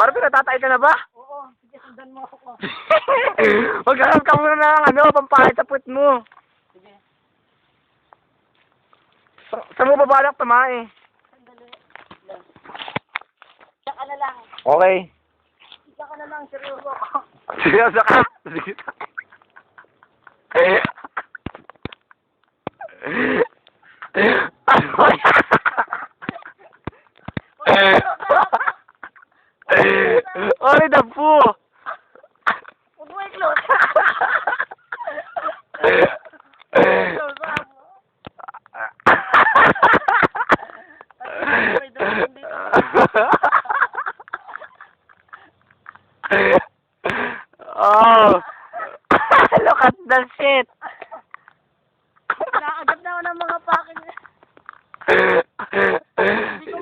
Marvin, natatay ka na ba? Oo, sige, sundan mo ako. Maghanap ka muna ng pampahit sa puwet mo. Sige. Saan mo babalak tumae? Sandali. Diyan ka na lang. Okay. Diyan ka na lang, seryoso ako. Seryoso ka? Sige. Ano yan? Oy, dampo! Huwag mo i-close. Close up. May dumating dito. Oh! Look at the shit! Nakagad na ako ng mga packing. Hindi ko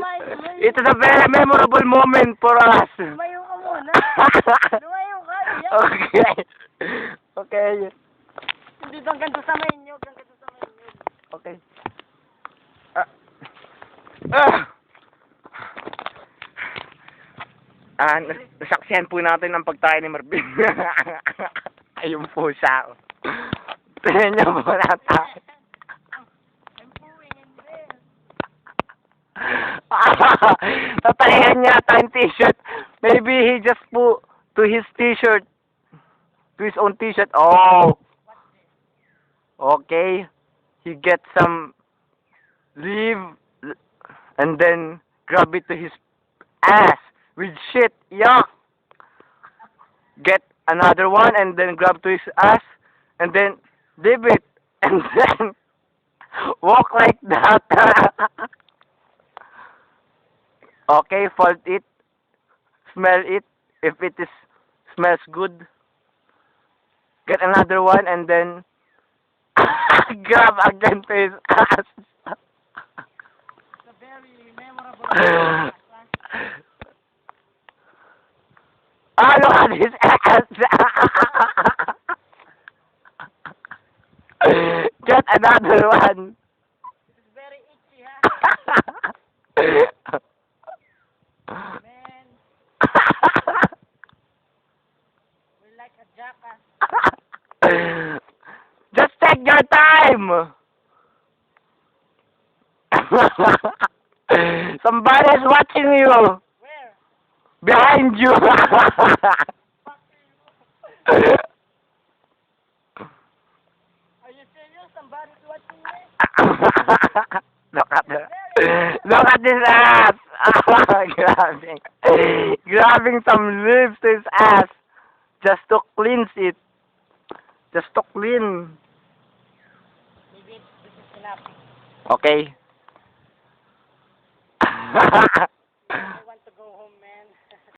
It is a very memorable moment for us. Lumayo ka muna. Lumayo ka. Iyak. Okay. Okay. Hindi bang ganito sa mainyo? Ganito sa mainyo. Okay. Ah. Nasaksihan po natin ang pagtayo ni Marvin. Ayun po siya. Tingnan niyo po natin. Tatayan niya ang t-shirt. Maybe he just put to his t-shirt. To his own t-shirt. Oh. Okay. He gets some leave and then grab it to his ass with shit. Yuck. Get another one and then grab to his ass and then dip it and then walk like that. Okay, fold it, smell it, if it is smells good, get another one and then grab again to his ass. It's a very memorable. Look at his ass. Get another one. It's very itchy, ha? Man. We're like a jackass. Just take your time. Somebody is watching you. Where? Behind you. Are you serious? Somebody's watching me? Look at this ass. Grabbing some leaves to his ass just to cleanse it. Just to clean. Maybe this is enough. Okay.